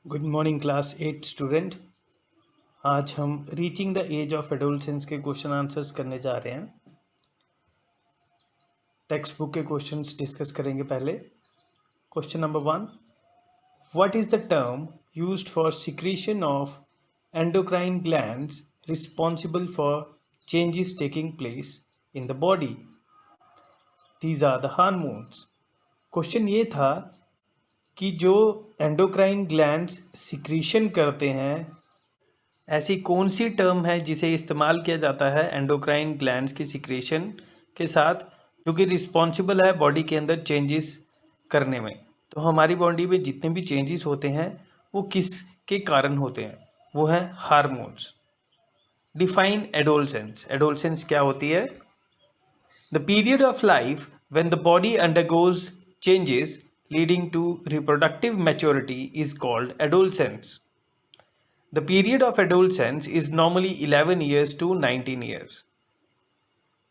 Good morning class 8 student. आज हम reaching the age of adolescence के क्वेश्चन आंसर्स करने जा रहे हैं। टेक्स्ट बुक के क्वेश्चंस डिस्कस करेंगे। पहले question number 1, what is the term used for secretion of endocrine glands responsible for changes taking place in the body? These are the hormones. Question ये था कि जो एंडोक्राइन ग्लैंड्स सिक्रीशन करते हैं, ऐसी कौन सी टर्म है जिसे इस्तेमाल किया जाता है एंडोक्राइन ग्लैंड्स की सिक्रेशन के साथ, जो कि रिस्पॉन्सिबल है बॉडी के अंदर चेंजेस करने में। तो हमारी बॉडी में जितने भी चेंजेस होते हैं वो किसके कारण होते हैं? वो है हार्मोन्स। Define adolescence. एडोलसेंस क्या होती है? The period of life when the body undergoes changes leading to reproductive maturity is called adolescence. The period of adolescence is normally 11 years to 19 years.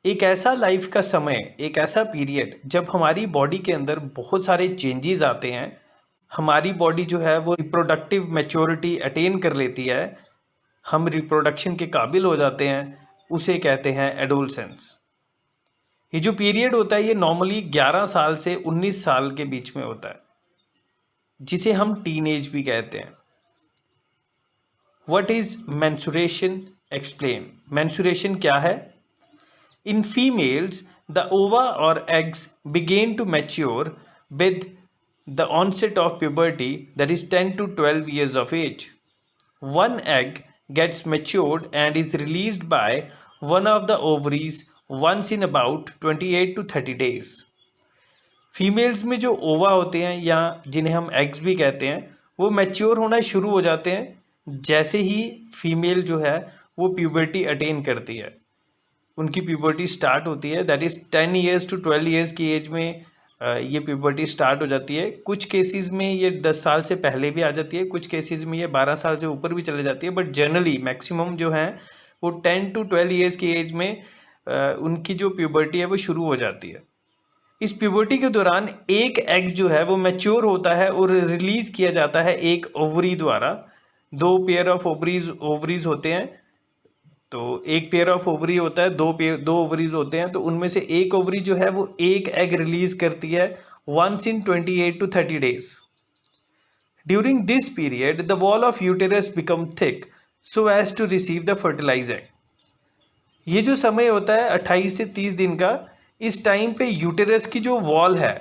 एक ऐसा लाइफ का समय, एक ऐसा पीरियड जब हमारी बॉडी के अंदर बहुत सारे चेंजेस आते हैं, हमारी बॉडी जो है वो रिप्रोडक्टिव मैच्योरिटी अटेन कर लेती है, हम रिप्रोडक्शन के काबिल हो जाते हैं, उसे कहते हैं एडोलसेंस. ये जो पीरियड होता है ये नॉर्मली 11 साल से 19 साल के बीच में होता है, जिसे हम टीनेज भी कहते हैं. What is menstruation? Explain. Menstruation क्या है? In females, the ova or eggs begin to mature with the onset of puberty, that is 10 to 12 years of age. One egg gets matured and is released by one of the ovaries once in about 28 to 30 days. Females में जो ओवा होते हैं या जिन्हें हम eggs भी कहते हैं, वो मैच्योर होना शुरू हो जाते हैं जैसे ही फीमेल जो है वो प्यूबर्टी अटेन करती है, उनकी प्यूबर्टी स्टार्ट होती है. That is 10 years to 12 years की एज में ये प्यूबर्टी स्टार्ट हो जाती है. कुछ केसेस में ये 10 साल से पहले भी आ जाती है, कुछ केसेस में ये 12 साल से ऊपर भी चले जाती है, बट जनरली मैक्सिमम जो है वो 10 टू 12 ईयर्स की एज में उनकी जो प्यूबर्टी है वो शुरू हो जाती है. इस प्यूबर्टी के दौरान एक एग जो है वो मैच्योर होता है और रिलीज़ किया जाता है एक ओवरी द्वारा. 2 पेयर ऑफ ओवरीज होते हैं, तो एक पेयर ऑफ ओवरी होता है, दो ओवरीज होते हैं, तो उनमें से एक ओवरी जो है वो एक एग रिलीज करती है once in 28 to 30 days. During this period the wall of uterus become thick so as to receive the fertilize egg. ये जो समय होता है 28 से 30 दिन का, इस टाइम पे यूटेरस की जो वॉल है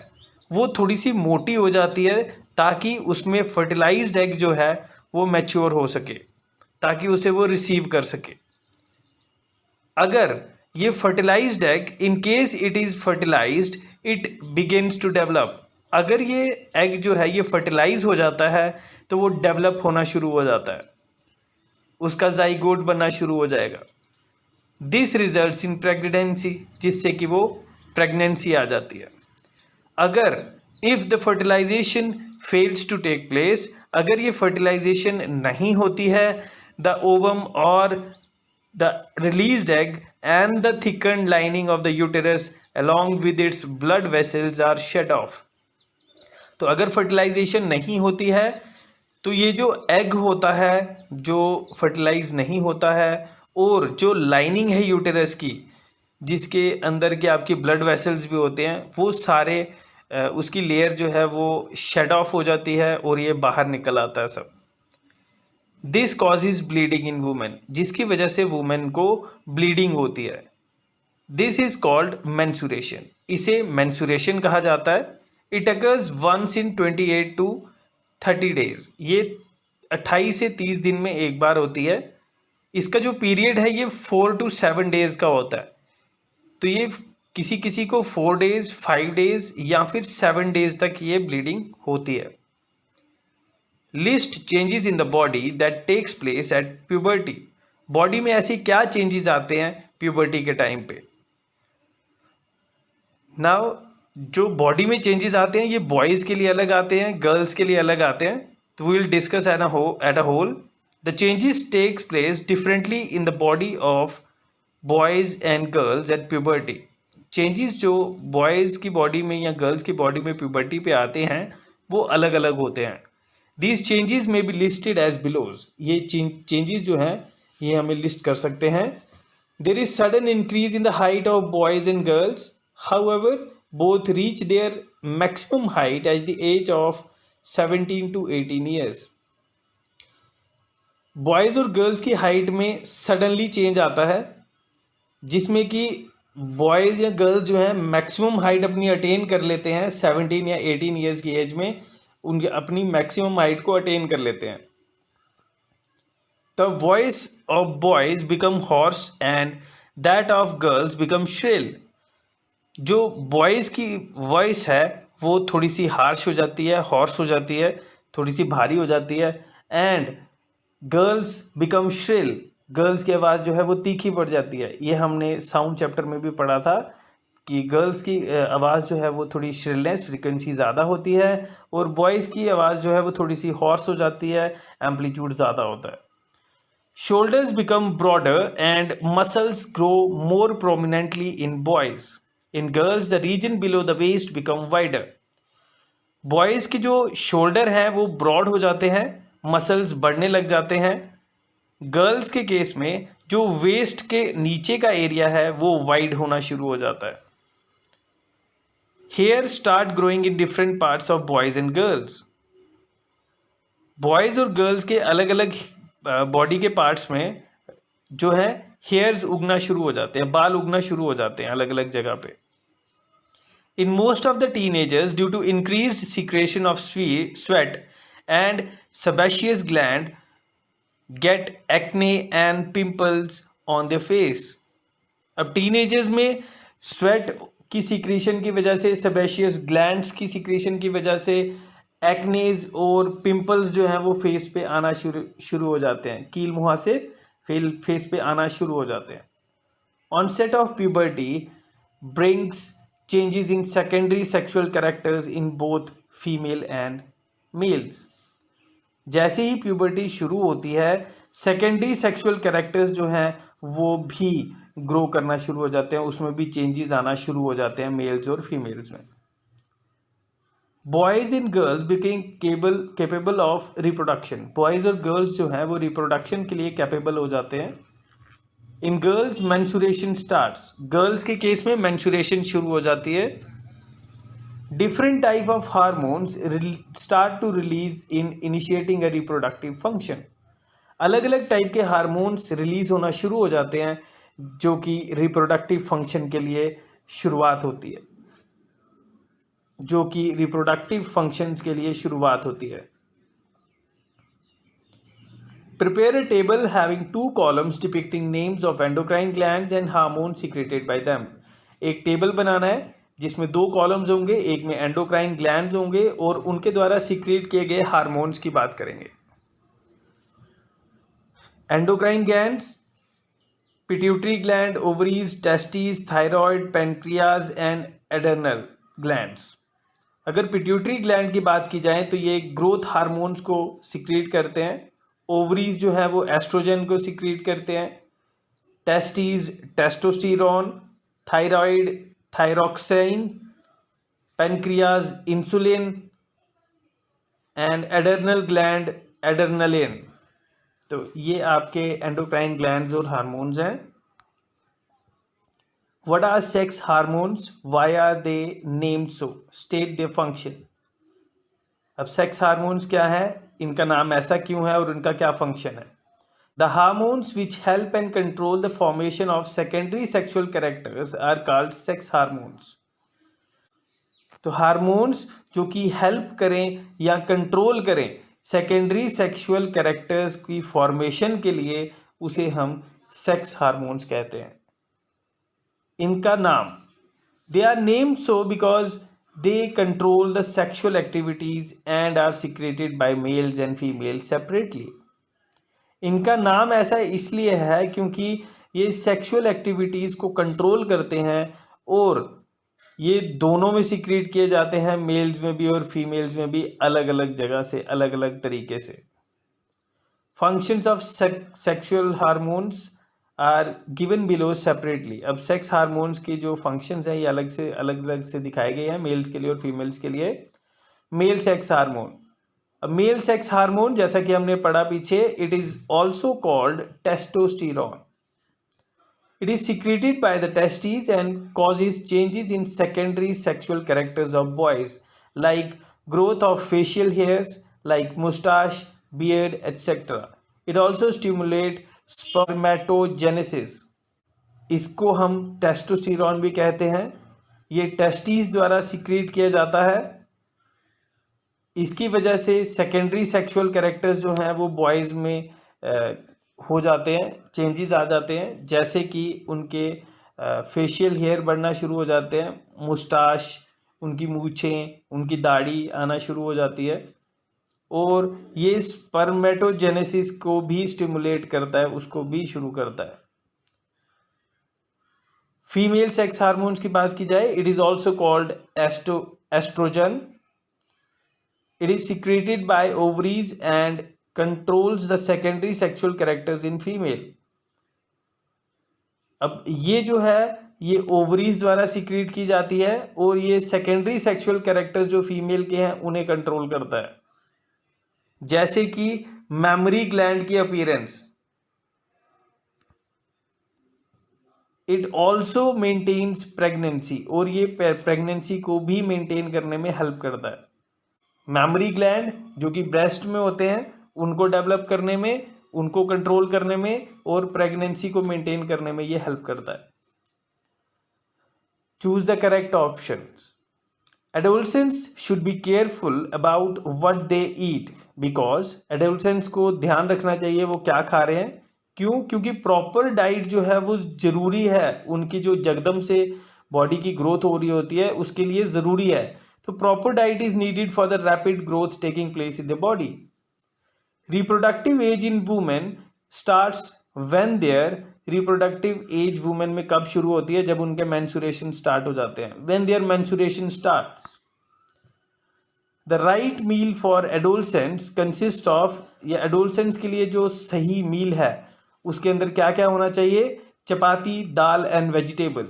वो थोड़ी सी मोटी हो जाती है ताकि उसमें फर्टिलाइज्ड एग जो है वो मैच्योर हो सके, ताकि उसे वो रिसीव कर सके. अगर ये fertilized egg, in case it is fertilized, it begins to develop. अगर ये एग जो है ये फर्टिलाइज हो जाता है तो वो डेवलप होना शुरू हो जाता है, उसका जाइगोट बनना शुरू हो जाएगा. दिस रिजल्ट्स इन प्रेगनेंसी, जिससे कि वो प्रेगनेंसी आ जाती है. अगर if the fertilization fails to take place, अगर ये फर्टिलाइजेशन नहीं होती है, द ओवम और the released egg and the thickened lining of the uterus along with its blood vessels are shut off. तो अगर फर्टिलाइजेशन नहीं होती है तो ये जो एग होता है जो फर्टिलाइज नहीं होता है, और जो लाइनिंग है यूटेरस की जिसके अंदर के आपके ब्लड वेसल्स भी होते हैं, वो सारे उसकी लेयर जो है वो शेड ऑफ हो जाती है और ये बाहर निकल आता है सब. This causes bleeding in women, जिसकी वजह से वुमेन को ब्लीडिंग होती है. This is called menstruation. इसे मेंसुरेशन कहा जाता है. It occurs once in 28 to 30 days. ये 28 से 30 दिन में एक बार होती है. इसका जो पीरियड है ये 4 टू 7 डेज का होता है. तो ये किसी किसी को 4 डेज, 5 डेज या फिर 7 डेज तक ये ब्लीडिंग होती है. List changes in the body that takes place at puberty. Body में ऐसे क्या चेंजेस आते हैं प्यूबर्टी के टाइम पे? नाउ जो बॉडी में चेंजेस आते हैं ये बॉयज़ के लिए अलग आते हैं, गर्ल्स के लिए अलग आते हैं. तो we will discuss at a whole. The changes takes place differently in the body of boys and girls at puberty. Changes जो बॉयज़ की बॉडी में या गर्ल्स की बॉडी में प्यूबर्टी पे आते हैं वो अलग अलग होते हैं. These changes may be listed as below, ये चेंजेस जो हैं ये हमें लिस्ट कर सकते हैं. There is sudden increase in the height of boys and girls, however both reach their maximum height at the age of 17 to 18 years. Boys और girls की हाइट में सडनली चेंज आता है, जिसमें कि बॉयज़ या गर्ल्स जो है मैक्सिमम हाइट अपनी अटेन कर लेते हैं 17 या 18 ईयर्स की एज में, उनके अपनी मैक्सिमम हाइट को अटेन कर लेते हैं. The voice of boys become horse and that of girls become shrill. जो बॉयज़ की वॉइस है वो थोड़ी सी हार्श हो जाती है, हॉर्स हो जाती है, थोड़ी सी भारी हो जाती है. And girls become shrill, girls की आवाज़ जो है वो तीखी पड़ जाती है. ये हमने साउंड चैप्टर में भी पढ़ा था कि गर्ल्स की आवाज़ जो है वो थोड़ी श्रिलनेस फ्रिक्वेंसी ज़्यादा होती है और बॉयज़ की आवाज़ जो है वो थोड़ी सी हॉर्स हो जाती है, एम्पलीट्यूड ज़्यादा होता है. Shoulders become broader and muscles grow more prominently in boys. In girls the region below the waist become wider. Boys के जो शोल्डर हैं वो ब्रॉड हो जाते हैं, मसल्स बढ़ने लग जाते हैं. गर्ल्स के केस में जो वेस्ट के नीचे का एरिया है वो वाइड होना शुरू हो जाता है. Hair start growing in different parts of boys and girls. Boys और गर्ल्स के अलग अलग बॉडी के पार्ट्स में जो है हेयर्स उगना शुरू हो जाते हैं, बाल उगना शुरू हो जाते हैं अलग अलग जगह पे. In most of the teenagers, due to increased secretion of sweat and sebaceous gland, get acne and pimples on their face. अब टीनेजर्स में स्वेट की सिक्रीशन की वजह से, सेबेशियस ग्लैंड्स की सिक्रीशन की वजह से एक्नेज और पिंपल्स जो हैं वो फेस पे आना शुरू हो जाते हैं, कील मुहां से फेस पे आना शुरू हो जाते हैं. Onset of puberty brings changes in secondary sexual characters in both female and males. जैसे ही प्यूबर्टी शुरू होती है सेकेंडरी सेक्सुअल कैरेक्टर्स जो हैं वो भी ग्रो करना शुरू हो जाते हैं, उसमें भी चेंजेस आना शुरू हो जाते हैं मेल्स और फीमेल्स में. Boys and girls became capable of reproduction. Boys और गर्ल्स जो हैं वो रिप्रोडक्शन के लिए कैपेबल हो जाते हैं. In girls menstruation starts. Girls के केस में मेंस्ट्रुएशन शुरू हो जाती है. Different type of hormones start to release in initiating a reproductive function. अलग अलग टाइप के हार्मोन्स रिलीज होना शुरू हो जाते हैं जो कि रिप्रोडक्टिव फंक्शन के लिए शुरुआत होती है, जो कि रिप्रोडक्टिव फंक्शंस के लिए शुरुआत होती है. Prepare a table having 2 columns depicting names of endocrine glands and hormones secreted by them. एक टेबल बनाना है जिसमें 2 कॉलम्स होंगे, एक में एंडोक्राइन ग्लैंड्स होंगे और उनके द्वारा सीक्रेट किए गए हार्मोन्स की बात करेंगे. Endocrine glands, pituitary gland, ovaries, testis, thyroid, pancreas and adrenal glands. अगर पिट्यूटरी ग्लैंड की बात की जाए तो ये ग्रोथ हार्मोन्स को सीक्रेट करते हैं. ओवरीज जो है वो एस्ट्रोजन को सीक्रेट करते हैं. Testes testosterone, thyroid thyroxine, pancreas insulin and adrenal gland adrenaline. तो ये आपके एंडोक्राइन ग्लैंड्स और हार्मोन्स हैं. What are sex hormones, why are they named so, state their function. अब सेक्स हार्मोन्स क्या है, इनका नाम ऐसा क्यों है और इनका क्या फंक्शन है. The hormones which help and control the formation of secondary sexual characters are called sex hormones. तो हार्मोन्स जो कि हेल्प करें या कंट्रोल करें सेकेंडरी सेक्सुअल कैरेक्टर्स की फॉर्मेशन के लिए, उसे हम सेक्स हार्मोन्स कहते हैं. इनका नाम, they are named so because they control the sexual activities and are secreted by males and females separately. इनका नाम ऐसा इसलिए है क्योंकि ये सेक्सुअल एक्टिविटीज़ को कंट्रोल करते हैं और ये दोनों में सीक्रेट किए जाते हैं, मेल्स में भी और फीमेल्स में भी, अलग अलग जगह से, अलग अलग तरीके से. Functions of sexual hormones are given below separately. अब सेक्स हार्मोन्स की जो फंक्शंस हैं ये अलग अलग से दिखाए गए हैं मेल्स के लिए और फीमेल्स के लिए. Male sex hormone, male sex hormone, जैसा कि हमने पढ़ा पीछे, it is also called testosterone. It is secreted by the testes and causes changes in secondary sexual characters of boys, like growth of facial hairs, like mustache, beard, etc. It also stimulates spermatogenesis. इसको हम testosterone भी कहते हैं. ये testis द्वारा secret किया जाता है. इसकी वजह से सेकेंडरी सेक्सुअल कैरेक्टर्स जो हैं वो बॉयज़ में हो जाते हैं, चेंजेस आ जाते हैं, जैसे कि उनके फेशियल हेयर बढ़ना शुरू हो जाते हैं, मुस्टाश, उनकी मूछें, उनकी दाढ़ी आना शुरू हो जाती है, और ये स्पर्मेटोजेनेसिस को भी स्टिमुलेट करता है, उसको भी शुरू करता है. फीमेल सेक्स हार्मोन्स की बात की जाए, it is also called oestrogen. It is secreted by ovaries and controls the secondary sexual characters in female. अब ये जो है ये ओवरीज द्वारा सीक्रेट की जाती है और ये सेकेंडरी सेक्सुअल कैरेक्टर्स जो फीमेल के हैं उन्हें कंट्रोल करता है, जैसे कि मेमोरी ग्लैंड की appearance. It also maintains pregnancy, और ये प्रेगनेंसी को भी मेंटेन करने में हेल्प करता है. मेमोरी ग्लैंड जो कि ब्रेस्ट में होते हैं उनको डेवलप करने में, उनको कंट्रोल करने में और प्रेगनेंसी को मेंटेन करने में ये हेल्प करता है. Choose the correct options. Adolescents should be careful about what they eat, because adolescents को ध्यान रखना चाहिए वो क्या खा रहे हैं. क्यों? क्योंकि प्रॉपर डाइट जो है वो ज़रूरी है, उनकी जो जगदम से बॉडी की ग्रोथ हो रही होती है उसके लिए ज़रूरी है. तो proper diet is needed for the rapid growth taking place in the body. Reproductive age in women starts when their reproductive age women में कब शुरू होती है? जब उनके menstruation start हो जाते हैं. When their menstruation starts. The right meal for adolescents consists of, या adolescents के लिए जो सही मील है उसके अंदर क्या क्या होना चाहिए? Chapati, dal and vegetable.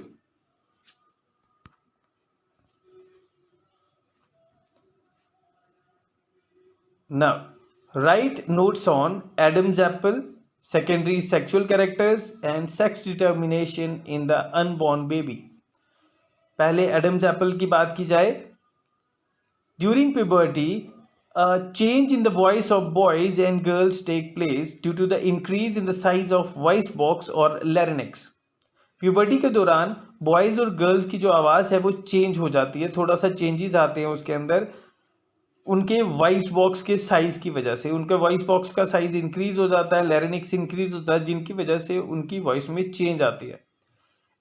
Now, write notes on Adam's apple, secondary sexual characters and sex determination in the unborn baby. पहले एडम्स एप्पल की बात की जाए. During puberty, a change in the voice of boys and girls take place due to the increase in the size of voice box or larynx. Puberty के दौरान boys और girls की जो आवाज़ है वो चेंज हो जाती है, थोड़ा सा चेंजेस आते हैं उसके अंदर उनके वॉइस बॉक्स के साइज की वजह से. उनके वॉइस बॉक्स का साइज इंक्रीज हो जाता है, लैरिंक्स इंक्रीज होता है, जिनकी वजह से उनकी वॉइस में चेंज आती है.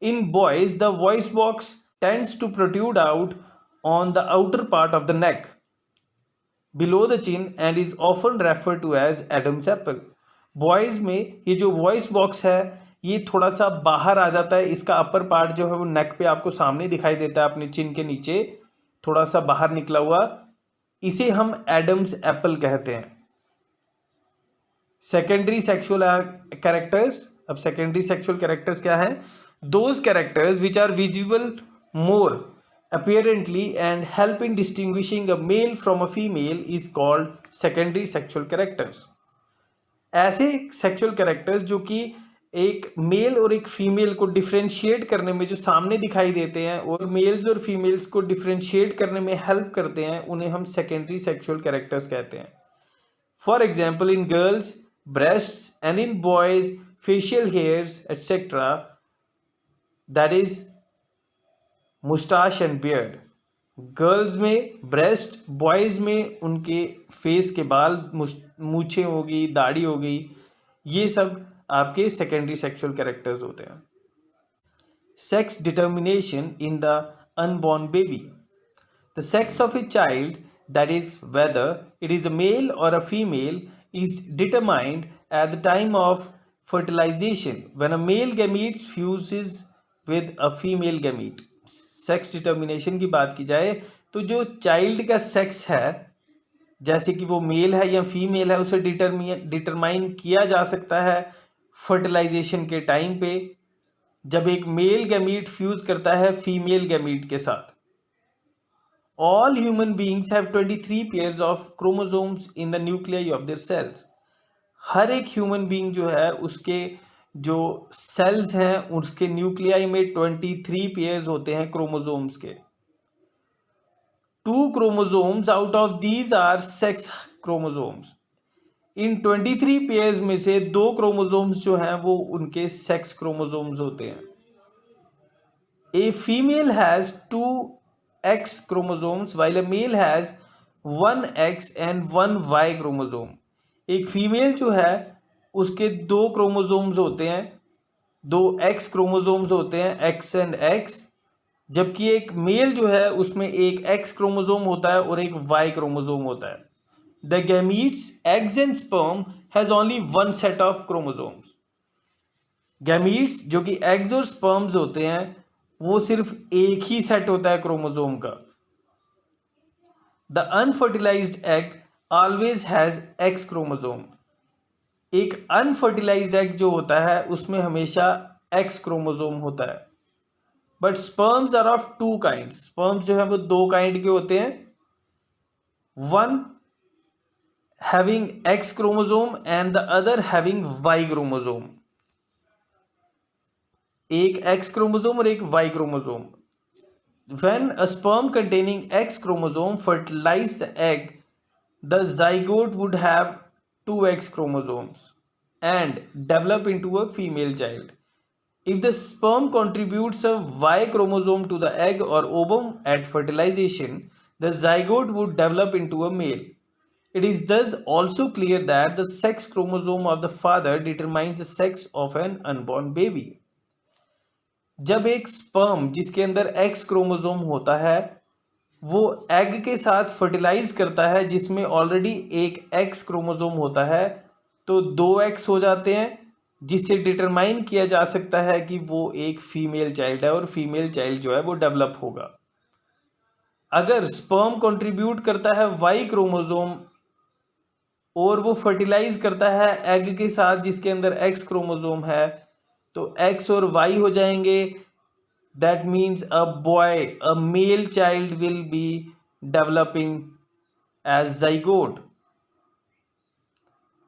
In boys the voice box tends to protrude out on the outer part of the neck below the chin and is often refer to as Adam's apple. Boys में ये जो वॉइस बॉक्स है ये थोड़ा सा बाहर आ जाता है, इसका अपर पार्ट जो है वो नेक पे आपको सामने दिखाई देता है, अपने चिन के नीचे थोड़ा सा बाहर निकला हुआ, इसे हम एडम्स एप्पल कहते हैं. Secondary sexual characters. अब सेकेंडरी सेक्सुअल कैरेक्टर्स क्या है? Those characters which are visible more apparently and help in distinguishing a male from a female is called secondary sexual characters. ऐसे सेक्सुअल कैरेक्टर्स जो कि एक mail और एक फीमेल को डिफ्रेंशिएट करने में जो सामने दिखाई देते हैं और मेल्स और फीमेल्स को डिफ्रेंशिएट करने में हेल्प करते हैं, उन्हें हम सेकेंडरी सेक्सुअल कैरेक्टर्स कहते हैं. For example, in girls breasts and in boys facial hairs et cetera, that is moustache and beard. Girls में ब्रेस्ट, बॉयज में उनके फेस के बाल, मूछें होगी, दाढ़ी हो गई, ये सब आपके सेकेंडरी सेक्सुअल कैरेक्टर्स होते हैं. Sex determination in the unborn baby. The sex of a child, that is whether it is a male or a female, is determined at the time of fertilization when a male gamete fuses with a female gamete. Sex determination की बात की जाए तो जो child का sex है, जैसे कि वो मेल है या फीमेल है, उसे डिटरमाइन किया जा सकता है फर्टिलाइजेशन के टाइम पे, जब एक मेल गैमीट फ्यूज करता है फीमेल गैमीट के साथ. All human beings have 23 pairs of chromosomes in the nuclei of their cells. हर एक ह्यूमन बीइंग जो है उसके जो सेल्स हैं उसके न्यूक्लियाई में 23 पेयर्स होते हैं क्रोमोसोम्स के. 2 chromosomes out of these are sex chromosomes. In 23 pairs में से 2 क्रोमोसोम्स जो हैं वो उनके सेक्स क्रोमोसोम्स होते हैं. A female has 2 X chromosomes while a male has 1 X and 1 Y chromosome. एक फीमेल जो है उसके 2 क्रोमोसोम्स होते हैं, 2 X क्रोमोसोम्स होते हैं, X एंड X, जबकि एक मेल जो है उसमें एक X क्रोमोसोम होता है और एक Y क्रोमोसोम होता है. The gametes, eggs and sperm has only one set of chromosomes. Gametes जो कि एग्स और स्पर्म्स होते हैं वो सिर्फ एक ही सेट होता है क्रोमोसोम का. The unfertilised egg always has X chromosome. एक अनफर्टिलाइज्ड एग जो होता है उसमें हमेशा एक्स क्रोमोसोम होता है. But sperms are of 2 kinds. Sperms जो है वो 2 काइंड के होते हैं. One having X chromosome and the other having Y chromosome. एक एक्स क्रोमोसोम और एक Y chromosome. When a sperm containing X chromosome fertilized the egg, the zygote would have 2 X chromosomes and develop into a female child. If the sperm contributes a Y chromosome to the egg or ovum at fertilization, the zygote would develop into a male. It is thus also clear that the sex chromosome of the father determines the sex of an unborn baby. जब एक sperm जिसके अंदर x chromosome होता है वो egg के साथ fertilise करता है जिसमें ऑलरेडी एक एक्स क्रोमोसोम होता है तो 2 एक्स हो जाते हैं, जिससे डिटरमाइन किया जा सकता है कि वो एक फीमेल चाइल्ड है और फीमेल चाइल्ड जो है वो डेवलप होगा. अगर स्पर्म कंट्रीब्यूट करता है वाई क्रोमोसोम और वो फर्टिलाइज करता है एग के साथ जिसके अंदर एक्स क्रोमोसोम है तो X और Y हो जाएंगे. That means a boy, a male child will be developing as zygote.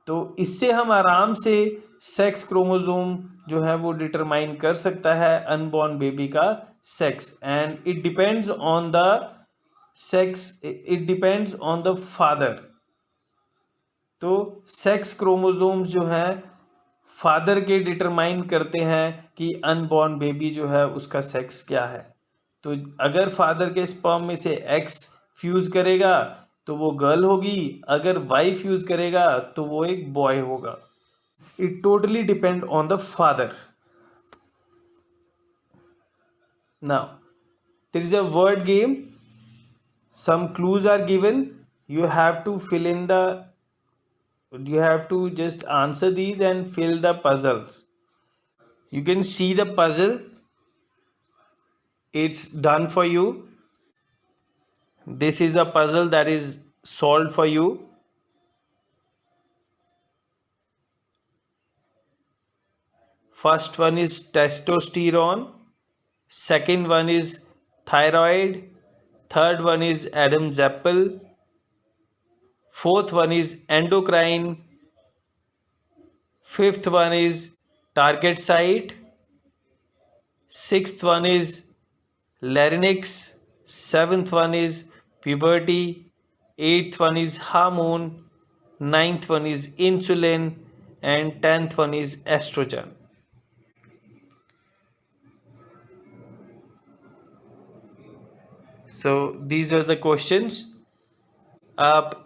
तो इससे हम आराम से सेक्स क्रोमोसोम जो है वो डिटरमाइन कर सकता है अनबॉर्न बेबी का sex. And it depends on the sex, it depends on the father. तो सेक्स क्रोमोसोम्स जो हैं फादर के डिटरमाइन करते हैं कि अनबॉर्न बेबी जो है उसका सेक्स क्या है. तो अगर फादर के स्पर्म में से एक्स फ्यूज करेगा तो वो गर्ल होगी, अगर वाई फ्यूज करेगा तो वो एक बॉय होगा. It totally depend on the father. Now there is a word game. Some clues are given. You have to just answer these and fill the puzzles. You can see the puzzle. It's done for you. This is a puzzle that is solved for you. First one is testosterone. Second one is thyroid. Third one is Adam's apple. Fourth one is endocrine. Fifth one is target site. Sixth one is larynx. Seventh one is puberty. Eighth one is hormone. Ninth one is insulin. And 10th one is estrogen. So these are the questions. आप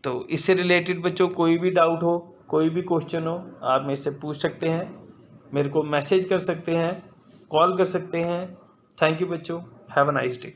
तो इससे related बच्चों कोई भी doubt हो, कोई भी question हो, आप मेरे से पूछ सकते हैं, मेरे को मैसेज कर सकते हैं, कॉल कर सकते हैं. थैंक यू बच्चों. Have a nice day.